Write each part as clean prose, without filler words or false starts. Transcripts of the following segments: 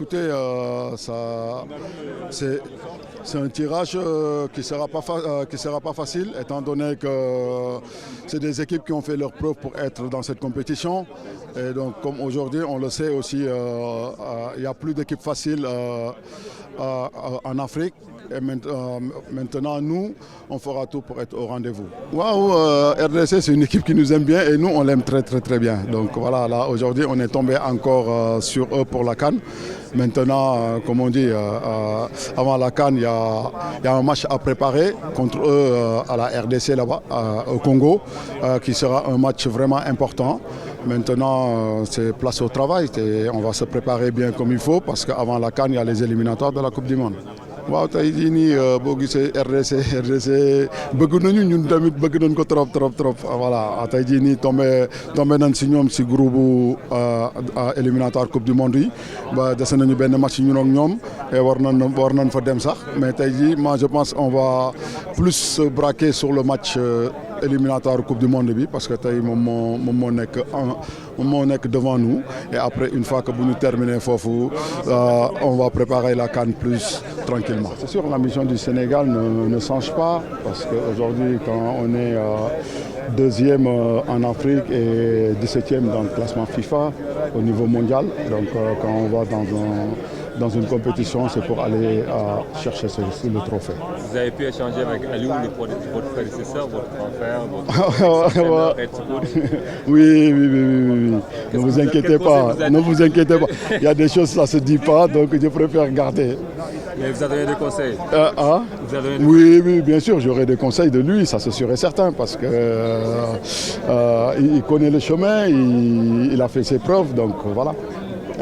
Écoutez, c'est un tirage qui sera pas facile, étant donné que c'est des équipes qui ont fait leur preuve pour être dans cette compétition. Et donc, comme aujourd'hui, on le sait aussi, il n'y a plus d'équipes faciles en Afrique. Et maintenant, nous, on fera tout pour être au rendez-vous. Waouh, RDC, c'est une équipe qui nous aime bien et nous, on l'aime très, très, très bien. Donc voilà, là, aujourd'hui, on est tombé encore sur eux pour la CAN. Maintenant, comme on dit, avant la CAN, il y a un match à préparer contre eux à la RDC là-bas, au Congo, qui sera un match vraiment important. Maintenant, c'est place au travail et on va se préparer bien comme il faut parce qu'avant la CAN, il y a les éliminatoires de la Coupe du Monde. waaw tey jii nii boo gisee RDC bëgg nañu ñun tamit bëgg nañ ko trop voilà tey jii nii tombé nañ si ñoom si groupe éliminatoire coupe du monde yi ba dese nañu benn match ñun ak ñoom et war nañ fa dem sax mais tey jii moi je pense on va plus se braquer sur le match éliminatoire coupe du monde bi parce que tey moom moo nekk devant nous et après une fois que bu ñu terminer foofu on va préparer la CAN plus tranquillement. C'est sûr, la mission du Sénégal ne change pas parce qu'aujourd'hui, quand on est deuxième en Afrique et 17e dans le classement FIFA au niveau mondial, donc quand on va dans une compétition, c'est pour aller chercher le trophée. Vous avez pu échanger avec Aliou, votre prédécesseur, votre grand-frère, votre entraîneur, Oui. Ne vous inquiétez pas. Il y a des choses, ça ne se dit pas, donc je préfère garder. Mais vous avez donné des conseils Oui, bien sûr, j'aurai des conseils de lui, ça c'est sûr et certain, parce qu'il connaît le chemin, il a fait ses preuves, donc voilà.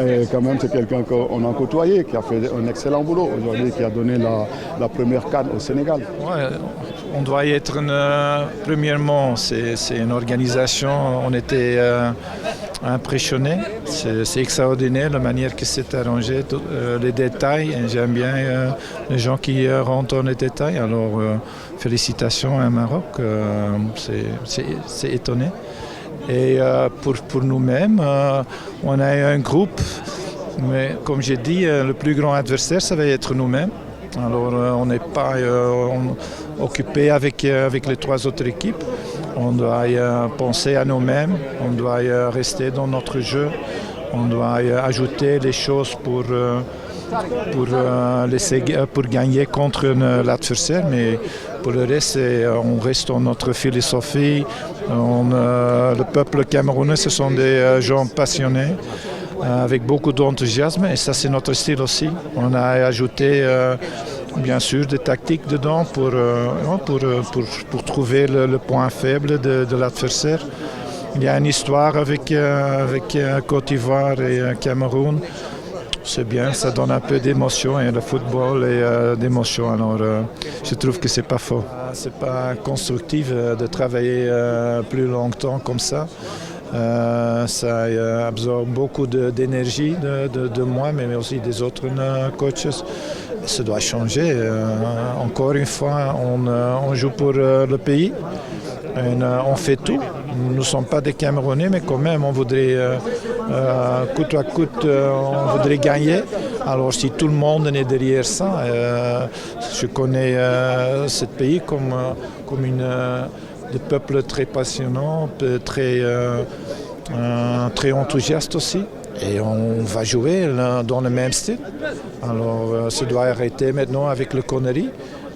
Et quand même, c'est quelqu'un qu'on a côtoyé, qui a fait un excellent boulot aujourd'hui, qui a donné la première CAN au Sénégal. Ouais, on doit y être premièrement, c'est une organisation, on était impressionnés. C'est extraordinaire la manière que c'est arrangé, les détails. J'aime bien les gens qui rentrent dans les détails. Alors, félicitations à Maroc, c'est étonné. Et pour nous-mêmes, on a un groupe, mais comme j'ai dit, le plus grand adversaire, ça va être nous-mêmes. Alors on n'est pas occupé avec les trois autres équipes. On doit penser à nous-mêmes, on doit rester dans notre jeu, on doit ajouter les choses pour gagner contre l'adversaire, mais pour le reste, on reste dans notre philosophie. Le peuple camerounais, ce sont des gens passionnés, avec beaucoup d'enthousiasme, et ça c'est notre style aussi. On a ajouté bien sûr des tactiques dedans pour trouver le point faible de l'adversaire. Il y a une histoire avec Côte d'Ivoire et Cameroun. C'est bien, ça donne un peu d'émotion et le football et d'émotion. Alors je trouve que c'est pas faux. C'est pas constructif de travailler plus longtemps comme ça. Ça absorbe beaucoup d'énergie de moi, mais aussi des autres coachs. Ça doit changer. Encore une fois, on joue pour le pays. On fait tout. Nous ne sommes pas des Camerounais, mais quand même, on voudrait, coûte à coûte, on voudrait gagner. Alors, si tout le monde est derrière ça, je connais ce pays comme des peuples très passionnants, très enthousiastes aussi. Et on va jouer dans le même style. Alors, ça doit arrêter maintenant avec le connerie,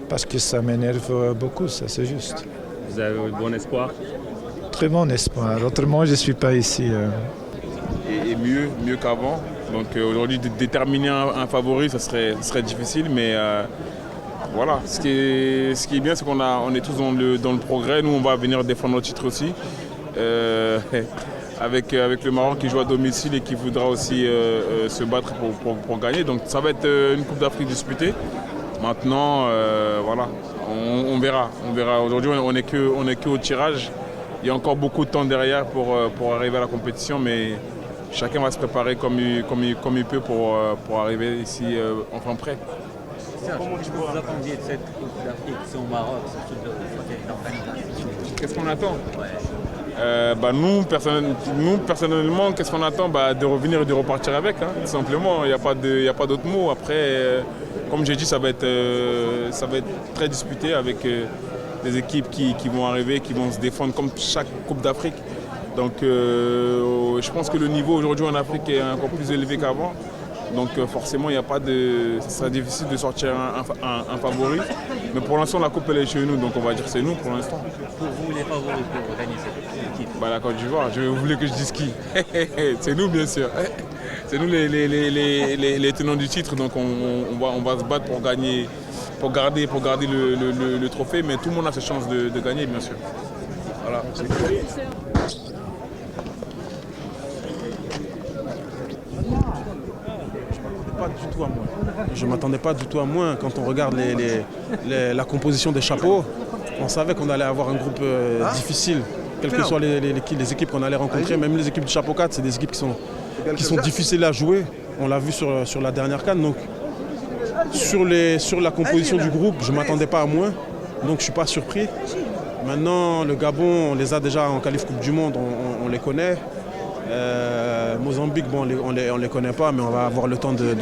parce que ça m'énerve beaucoup, ça c'est juste. Vous avez bon espoir? Très bon espoir. Autrement, je ne suis pas ici. Et mieux qu'avant. Donc aujourd'hui, déterminer un favori, ça serait difficile, mais voilà. Ce qui est bien, c'est on est tous dans le progrès. Nous, on va venir défendre notre titre aussi. Avec le Maroc qui joue à domicile et qui voudra aussi se battre pour gagner. Donc ça va être une Coupe d'Afrique disputée. Maintenant, voilà, on verra. Aujourd'hui, on n'est que au tirage. Il y a encore beaucoup de temps derrière pour arriver à la compétition, mais chacun va se préparer comme il peut pour arriver ici enfin prêt. Comment vous attendiez de cette Coupe d'Afrique au Maroc? Qu'est-ce qu'on attend? Nous, personnellement, qu'est-ce qu'on attend? De revenir et de repartir avec, hein, tout simplement. Il n'y a pas d'autre mot. Après, comme j'ai dit, ça va être très disputé avec des équipes qui vont arriver, qui vont se défendre comme chaque Coupe d'Afrique. Donc je pense que le niveau aujourd'hui en Afrique est encore plus élevé qu'avant. Donc forcément, il n'y a pas de. Ça sera difficile de sortir un favori. Mais pour l'instant, la coupe elle est chez nous, donc on va dire c'est nous pour l'instant. Pour vous, les favoris pour gagner cette équipe? La Côte d'Ivoire, vous voulez que je dise qui? C'est nous, bien sûr. C'est nous les tenants du titre, donc on va se battre pour gagner, pour garder le trophée, mais tout le monde a ses chances de gagner, bien sûr. Voilà. Je ne m'attendais pas du tout à moins. Quand on regarde la composition des chapeaux, on savait qu'on allait avoir un groupe difficile, quelles que soient les équipes qu'on allait rencontrer. Même les équipes du chapeau 4, c'est des équipes qui sont difficiles à jouer. On l'a vu sur la dernière CAN. Donc, sur la composition du groupe, je ne m'attendais pas à moins. Donc je ne suis pas surpris. Maintenant, le Gabon, on les a déjà en qualif Coupe du Monde, on les connaît. Mozambique, on les connaît pas, mais on va avoir le temps de